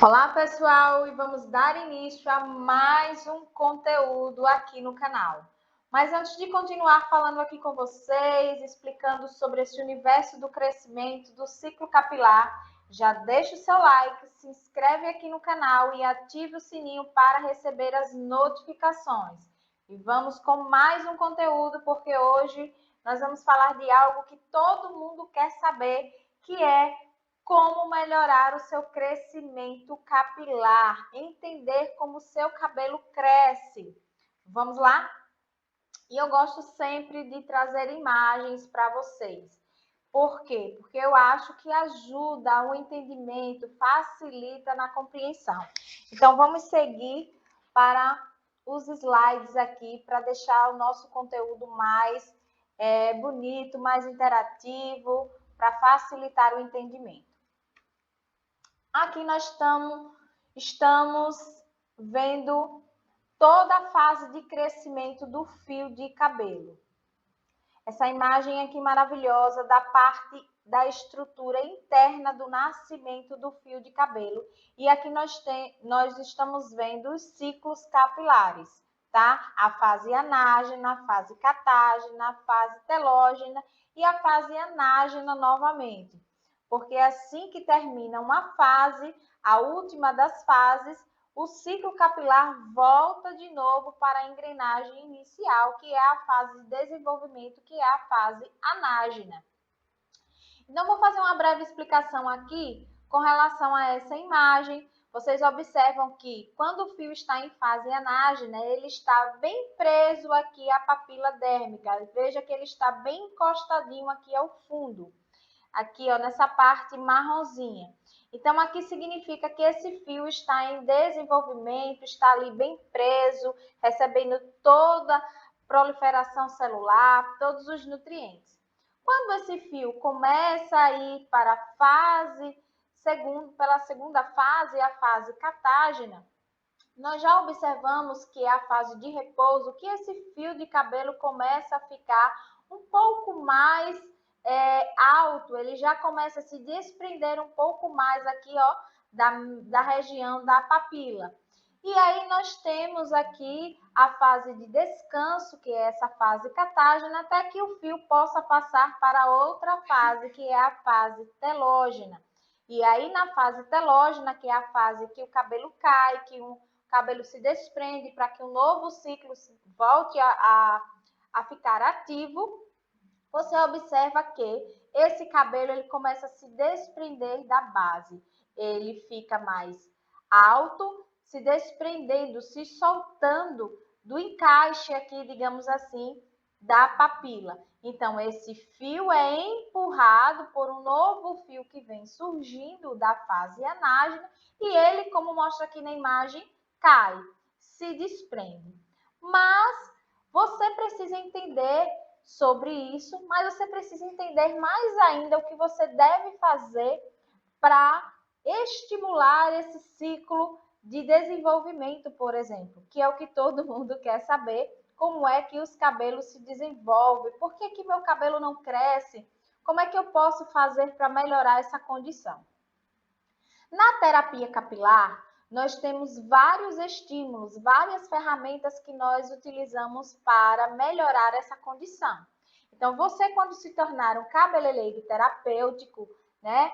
Olá, pessoal, e vamos dar início a mais um conteúdo aqui no canal. Mas antes de continuar falando aqui com vocês, explicando sobre esse universo do crescimento do ciclo capilar, já deixa o seu like, se inscreve aqui no canal e ative o sininho para receber as notificações. E vamos com mais um conteúdo, porque hoje nós vamos falar de algo que todo mundo quer saber, que é como melhorar o seu crescimento capilar, entender como o seu cabelo cresce. Vamos lá? E eu gosto sempre de trazer imagens para vocês. Por quê? Porque eu acho que ajuda o entendimento, facilita na compreensão. Então, vamos seguir para os slides aqui, para deixar o nosso conteúdo mais bonito, mais interativo, para facilitar o entendimento. Aqui nós estamos vendo toda a fase de crescimento do fio de cabelo. Essa imagem aqui maravilhosa da parte da estrutura interna do nascimento do fio de cabelo. E aqui nós estamos vendo os ciclos capilares, tá? A fase anágena, a fase catágena, a fase telógena e a fase anágena novamente. Porque assim que termina uma fase, a última das fases, o ciclo capilar volta de novo para a engrenagem inicial, que é a fase de desenvolvimento, que é a fase anágena. Então, vou fazer uma breve explicação aqui com relação a essa imagem. Vocês observam que quando o fio está em fase anágena, ele está bem preso aqui à papila dérmica. Veja que ele está bem encostadinho aqui ao fundo. Aqui, ó, nessa parte marronzinha. Então, aqui significa que esse fio está em desenvolvimento, está ali bem preso, recebendo toda a proliferação celular, todos os nutrientes. Quando esse fio começa a ir para a fase pela segunda fase, a fase catágena, nós já observamos que é a fase de repouso, que esse fio de cabelo começa a ficar um pouco mais alto, ele já começa a se desprender um pouco mais aqui, ó, da região da papila. E aí nós temos aqui a fase de descanso, que é essa fase catágena, até que o fio possa passar para outra fase, que é a fase telógena. E aí na fase telógena, que é a fase que o cabelo cai, que o cabelo se desprende para que um novo ciclo volte a ficar ativo, você observa que esse cabelo ele começa a se desprender da base. Ele fica mais alto, se desprendendo, se soltando do encaixe aqui, digamos assim, da papila. Então, esse fio é empurrado por um novo fio que vem surgindo da fase anágena e ele, como mostra aqui na imagem, cai, se desprende. Mas você precisa entender sobre isso, mas você precisa entender mais ainda o que você deve fazer para estimular esse ciclo de desenvolvimento, por exemplo, que é o que todo mundo quer saber, como é que os cabelos se desenvolvem, por que que meu cabelo não cresce, como é que eu posso fazer para melhorar essa condição. Na terapia capilar, nós temos vários estímulos, várias ferramentas que nós utilizamos para melhorar essa condição. Então, você quando se tornar um cabeleireiro terapêutico, né,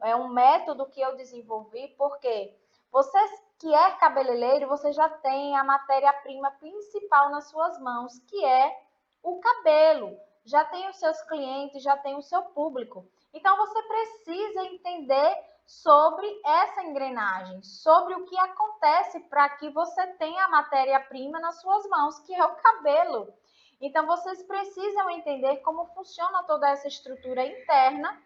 é um método que eu desenvolvi, porque você que é cabeleireiro, você já tem a matéria-prima principal nas suas mãos, que é o cabelo. Já tem os seus clientes, já tem o seu público. Então, você precisa entender sobre essa engrenagem, sobre o que acontece para que você tenha a matéria-prima nas suas mãos, que é o cabelo. Então, vocês precisam entender como funciona toda essa estrutura interna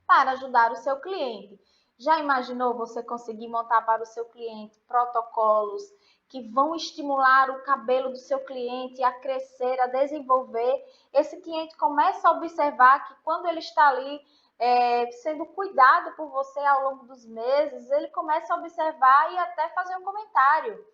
para ajudar o seu cliente. Já imaginou você conseguir montar para o seu cliente protocolos que vão estimular o cabelo do seu cliente a crescer, a desenvolver? Esse cliente começa a observar que quando ele está ali sendo cuidado por você ao longo dos meses, ele começa a observar e até fazer um comentário.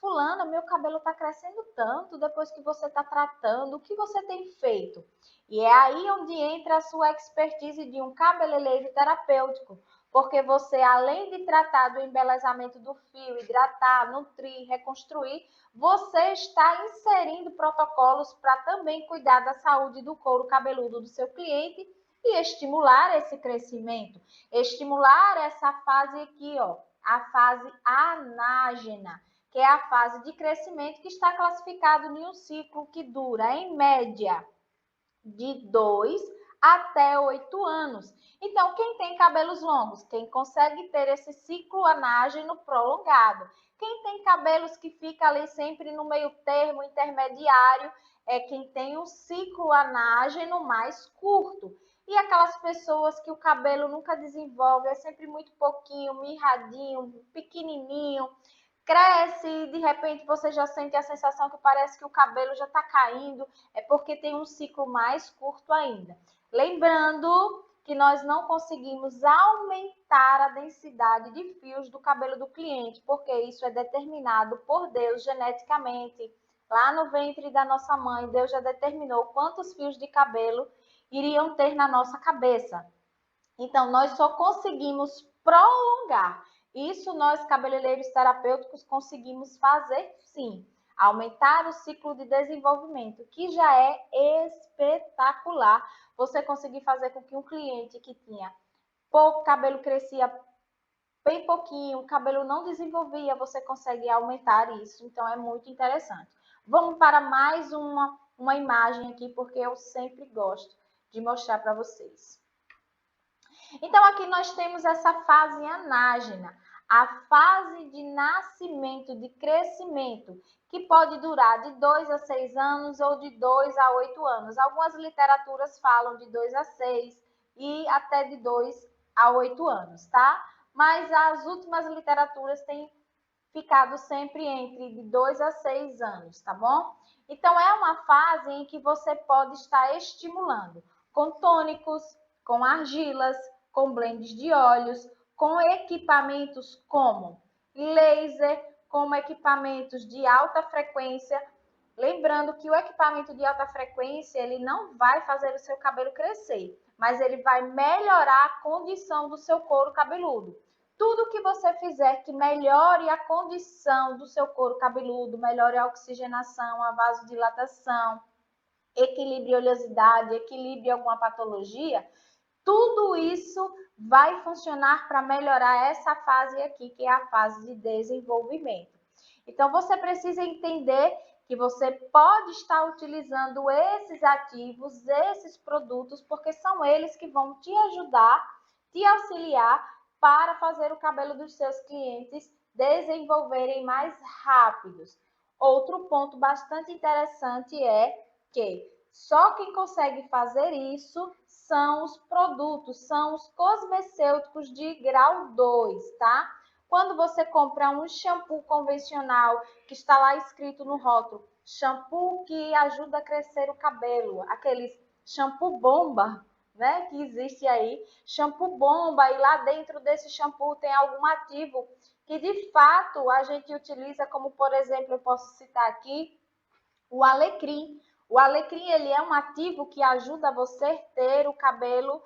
Fulana, meu cabelo está crescendo tanto depois que você está tratando, o que você tem feito? E é aí onde entra a sua expertise de um cabeleireiro terapêutico. porque você, além de tratar do embelezamento do fio, hidratar, nutrir, reconstruir, você está inserindo protocolos para também cuidar da saúde do couro cabeludo do seu cliente e estimular esse crescimento, estimular essa fase aqui, ó, a fase anágena, que é a fase de crescimento que está classificado em um ciclo que dura, em média, de 2 até 8 anos. Então, quem tem cabelos longos? Quem consegue ter esse ciclo anágeno prolongado. Quem tem cabelos que fica ali sempre no meio termo, intermediário, é quem tem um ciclo anágeno mais curto. E aquelas pessoas que o cabelo nunca desenvolve, é sempre muito pouquinho, mirradinho, pequenininho, cresce e de repente você já sente a sensação que parece que o cabelo já está caindo, é porque tem um ciclo mais curto ainda. Lembrando que nós não conseguimos aumentar a densidade de fios do cabelo do cliente, porque isso é determinado por Deus geneticamente. Lá no ventre da nossa mãe, Deus já determinou quantos fios de cabelo iriam ter na nossa cabeça. Então, nós só conseguimos prolongar. Isso nós, cabeleireiros terapêuticos, conseguimos fazer sim. Aumentar o ciclo de desenvolvimento, que já é espetacular. Você conseguir fazer com que um cliente que tinha pouco cabelo crescia bem pouquinho, o cabelo não desenvolvia, você consegue aumentar isso. Então, é muito interessante. Vamos para mais uma imagem aqui, porque eu sempre gosto de mostrar para vocês. Então, aqui nós temos essa fase anágena, a fase de nascimento, de crescimento, que pode durar de 2 a 6 anos ou de 2 a 8 anos. Algumas literaturas falam de 2 a 6 e até de 2 a 8 anos, tá? Mas as últimas literaturas têm ficado sempre entre de 2 a 6 anos, tá bom? Então, é uma fase em que você pode estar estimulando com tônicos, com argilas, com blends de óleos, com equipamentos como laser, como equipamentos de alta frequência. Lembrando que o equipamento de alta frequência, ele não vai fazer o seu cabelo crescer, mas ele vai melhorar a condição do seu couro cabeludo. Tudo que você fizer que melhore a condição do seu couro cabeludo, melhore a oxigenação, a vasodilatação, equilibre a oleosidade, equilibre alguma patologia, tudo isso vai funcionar para melhorar essa fase aqui, que é a fase de desenvolvimento. Então, você precisa entender que você pode estar utilizando esses ativos, esses produtos, porque são eles que vão te ajudar, te auxiliar para fazer o cabelo dos seus clientes desenvolverem mais rápidos. Outro ponto bastante interessante é que só quem consegue fazer isso são os produtos, são os cosmecêuticos de grau 2, tá? Quando você compra um shampoo convencional, que está lá escrito no rótulo, shampoo que ajuda a crescer o cabelo, aqueles shampoo bomba, né, que existe aí, shampoo bomba, e lá dentro desse shampoo tem algum ativo que de fato a gente utiliza, como por exemplo, eu posso citar aqui o alecrim. O alecrim, ele é um ativo que ajuda você ter o cabelo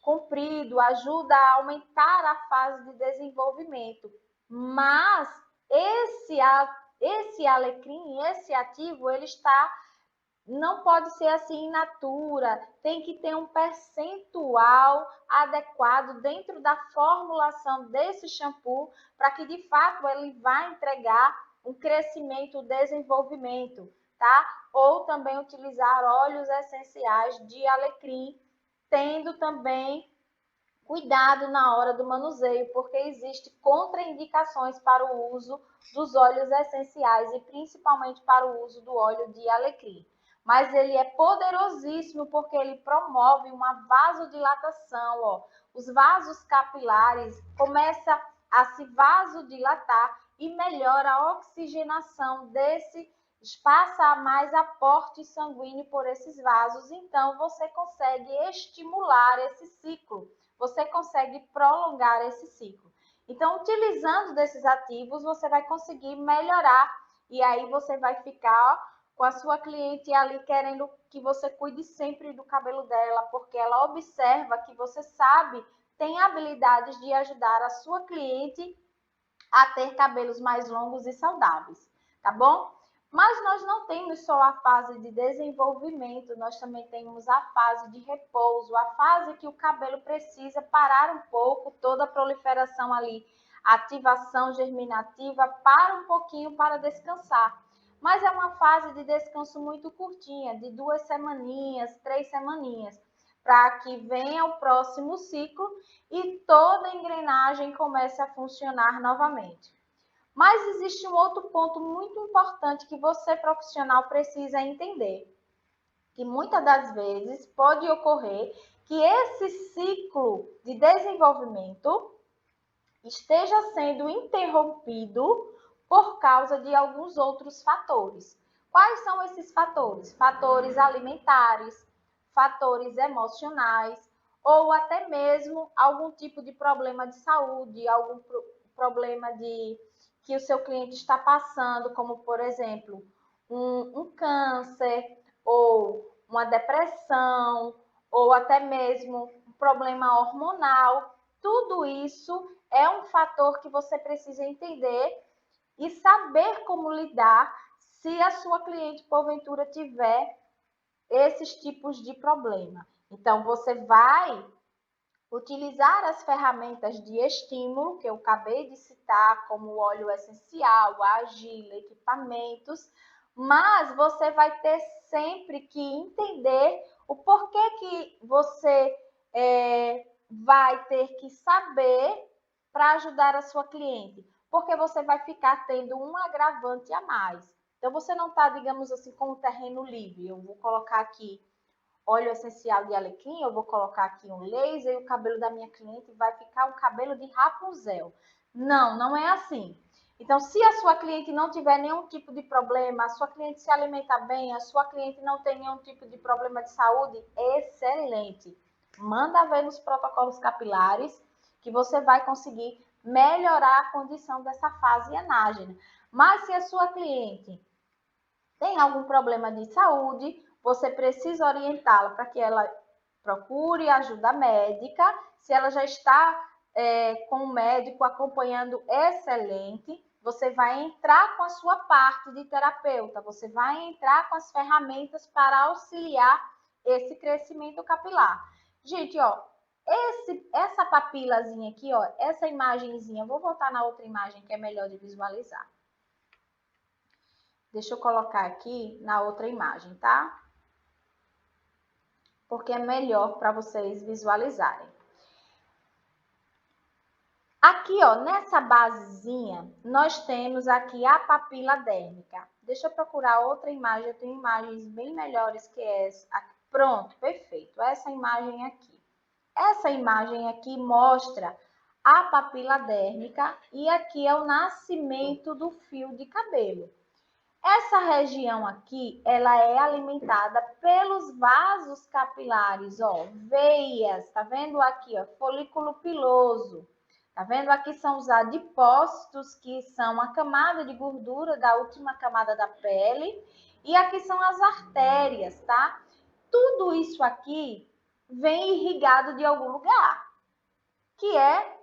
comprido, ajuda a aumentar a fase de desenvolvimento. Mas esse alecrim, esse ativo, ele não pode ser assim in natura, tem que ter um percentual adequado dentro da formulação desse shampoo para que de fato ele vá entregar um crescimento, desenvolvimento, tá? Ou também utilizar óleos essenciais de alecrim, tendo também cuidado na hora do manuseio, porque existe contraindicações para o uso dos óleos essenciais e principalmente para o uso do óleo de alecrim. Mas ele é poderosíssimo porque ele promove uma vasodilatação, ó. Os vasos capilares começam a se vasodilatar e melhora a oxigenação desse, passa mais aporte sanguíneo por esses vasos, então você consegue estimular esse ciclo, você consegue prolongar esse ciclo. Então, utilizando desses ativos, você vai conseguir melhorar e aí você vai ficar com a sua cliente ali querendo que você cuide sempre do cabelo dela, porque ela observa que você sabe tem habilidades de ajudar a sua cliente a ter cabelos mais longos e saudáveis, tá bom? Mas nós não temos só a fase de desenvolvimento, nós também temos a fase de repouso, a fase que o cabelo precisa parar um pouco, toda a proliferação ali, ativação germinativa, para um pouquinho para descansar. Mas é uma fase de descanso muito curtinha, de 2 semaninhas, 3 semaninhas, para que venha o próximo ciclo e toda a engrenagem comece a funcionar novamente. Mas existe um outro ponto muito importante que você, profissional, precisa entender. Que muitas das vezes pode ocorrer que esse ciclo de desenvolvimento esteja sendo interrompido por causa de alguns outros fatores. Quais são esses fatores? Fatores alimentares, fatores emocionais, ou até mesmo algum tipo de problema de saúde, algum problema que o seu cliente está passando, como, por exemplo, um câncer, ou uma depressão, ou até mesmo um problema hormonal. Tudo isso é um fator que você precisa entender e saber como lidar se a sua cliente, porventura, tiver esses tipos de problema. Então, você vai utilizar as ferramentas de estímulo, que eu acabei de citar, como o óleo essencial, a argila, equipamentos, mas você vai ter sempre que entender o porquê que você vai ter que saber para ajudar a sua cliente, porque você vai ficar tendo um agravante a mais. Então, você não está, digamos assim, com o terreno livre. Eu vou colocar aqui óleo essencial de alecrim, eu vou colocar aqui um laser e o cabelo da minha cliente vai ficar um cabelo de Rapunzel. Não, não é assim. Então, se a sua cliente não tiver nenhum tipo de problema, a sua cliente se alimenta bem, a sua cliente não tem nenhum tipo de problema de saúde, excelente. Manda ver nos protocolos capilares que você vai conseguir melhorar a condição dessa fase anágena. Mas se a sua cliente tem algum problema de saúde, você precisa orientá-la para que ela procure ajuda médica. Se ela já está com o médico acompanhando, excelente. Você vai entrar com a sua parte de terapeuta, você vai entrar com as ferramentas para auxiliar esse crescimento capilar. Gente, ó, essa papilazinha aqui, ó, essa imagenzinha, vou voltar na outra imagem que é melhor de visualizar. Deixa eu colocar aqui na outra imagem, tá? Porque é melhor para vocês visualizarem. Aqui, ó, nessa basezinha, nós temos aqui a papila dérmica. Deixa eu procurar outra imagem, eu tenho imagens bem melhores que essa. Aqui. Pronto, perfeito. Essa imagem aqui. Essa imagem aqui mostra a papila dérmica e aqui é o nascimento do fio de cabelo. Essa região aqui, ela é alimentada pelos vasos capilares, ó, veias, tá vendo aqui, ó, folículo piloso. Tá vendo? Aqui são os adipócitos, que são a camada de gordura da última camada da pele. E aqui são as artérias, tá? Tudo isso aqui vem irrigado de algum lugar, que é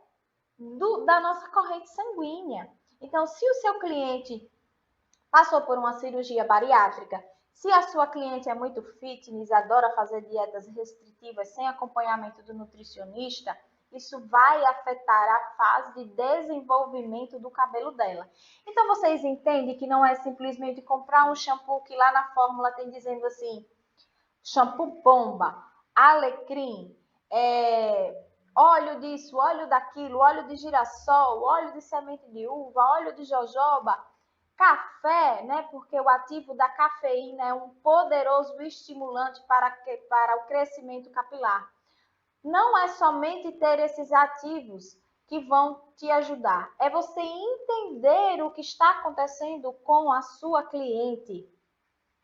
da nossa corrente sanguínea. Então, se o seu cliente passou por uma cirurgia bariátrica, se a sua cliente é muito fitness, adora fazer dietas restritivas sem acompanhamento do nutricionista, isso vai afetar a fase de desenvolvimento do cabelo dela. Então, vocês entendem que não é simplesmente comprar um shampoo que lá na fórmula tem dizendo assim, shampoo bomba, alecrim, óleo disso, óleo daquilo, óleo de girassol, óleo de semente de uva, óleo de jojoba, café, né? Porque o ativo da cafeína é um poderoso estimulante para o crescimento capilar. Não é somente ter esses ativos que vão te ajudar, é você entender o que está acontecendo com a sua cliente.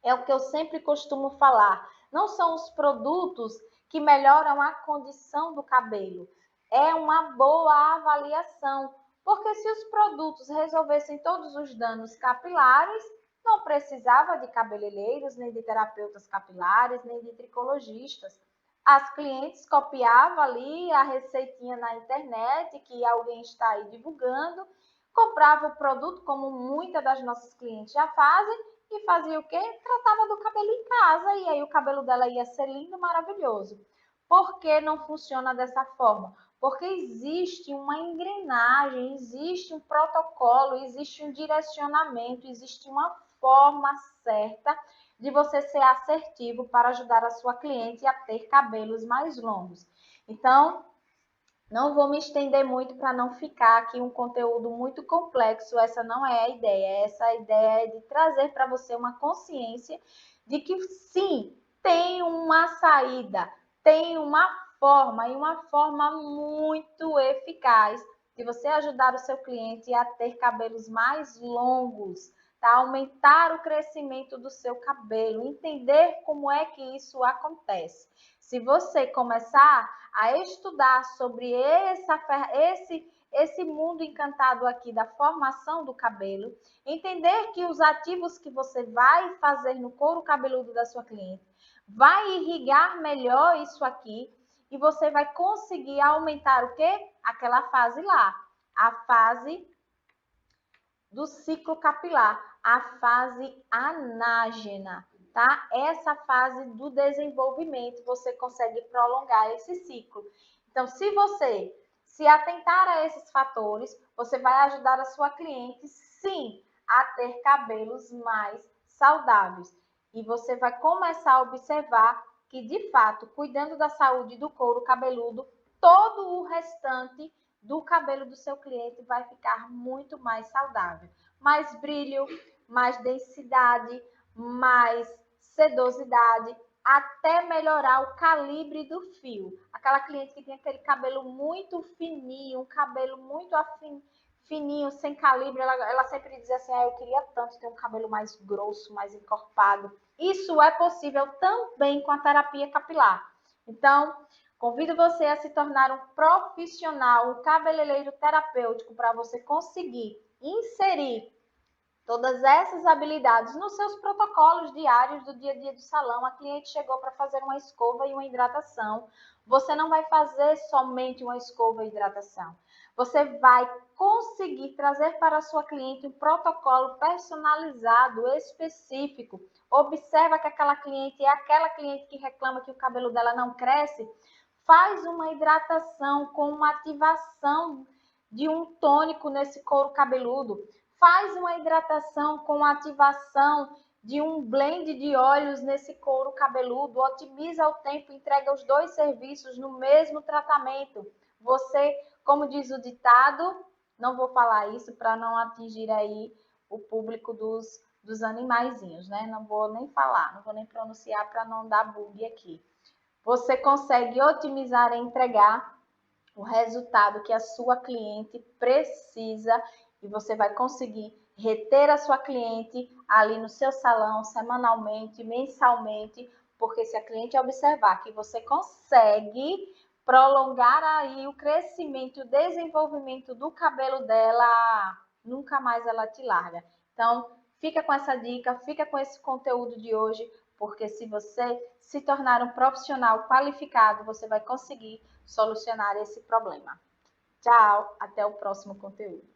É o que eu sempre costumo falar. Não são os produtos que melhoram a condição do cabelo. É uma boa avaliação. Porque se os produtos resolvessem todos os danos capilares, não precisava de cabeleireiros, nem de terapeutas capilares, nem de tricologistas. as clientes copiavam ali a receitinha na internet, que alguém está aí divulgando, comprava o produto, como muitas das nossas clientes já fazem, e fazia o quê? Tratava do cabelo em casa, e aí o cabelo dela ia ser lindo, maravilhoso. Por que não funciona dessa forma? Porque existe uma engrenagem, existe um protocolo, existe um direcionamento, existe uma forma certa de você ser assertivo para ajudar a sua cliente a ter cabelos mais longos. Então, não vou me estender muito para não ficar aqui um conteúdo muito complexo. Essa não é a ideia. Essa ideia é de trazer para você uma consciência de que sim, tem uma saída, tem uma forma e uma forma muito eficaz de você ajudar o seu cliente a ter cabelos mais longos, tá? Aumentar o crescimento do seu cabelo, entender como é que isso acontece. Se você começar a estudar sobre esse mundo encantado aqui da formação do cabelo, entender que os ativos que você vai fazer no couro cabeludo da sua cliente vai irrigar melhor isso aqui e você vai conseguir aumentar o quê? Aquela fase lá, a fase do ciclo capilar, a fase anágena, tá? Essa fase do desenvolvimento, você consegue prolongar esse ciclo. Então, se você se atentar a esses fatores, você vai ajudar a sua cliente, sim, a ter cabelos mais saudáveis. E você vai começar a observar que, de fato, cuidando da saúde do couro cabeludo, todo o restante do cabelo do seu cliente vai ficar muito mais saudável. Mais brilho, mais densidade, mais sedosidade, até melhorar o calibre do fio. Aquela cliente que tem aquele cabelo muito fininho, um cabelo muito fininho, sem calibre, ela sempre diz assim, eu queria tanto ter um cabelo mais grosso, mais encorpado. Isso é possível também com a terapia capilar. Então, convido você a se tornar um profissional, um cabeleireiro terapêutico para você conseguir inserir todas essas habilidades nos seus protocolos diários do dia a dia do salão. A cliente chegou para fazer uma escova e uma hidratação. Você não vai fazer somente uma escova e hidratação. Você vai conseguir trazer para a sua cliente um protocolo personalizado, específico. Observa que aquela cliente é aquela cliente que reclama que o cabelo dela não cresce. Faz uma hidratação com uma ativação de um tônico nesse couro cabeludo. Faz uma hidratação com ativação de um blend de óleos nesse couro cabeludo, otimiza o tempo, entrega os dois serviços no mesmo tratamento. Você, como diz o ditado, não vou falar isso para não atingir aí o público dos animaizinhos, né? Não vou nem falar, não vou nem pronunciar para não dar bug aqui. Você consegue otimizar e entregar o resultado que a sua cliente precisa e você vai conseguir reter a sua cliente ali no seu salão semanalmente, mensalmente, porque se a cliente observar que você consegue prolongar aí o crescimento e o desenvolvimento do cabelo dela, nunca mais ela te larga. Então, fica com essa dica, fica com esse conteúdo de hoje, porque se você se tornar um profissional qualificado, você vai conseguir solucionar esse problema. Tchau, até o próximo conteúdo.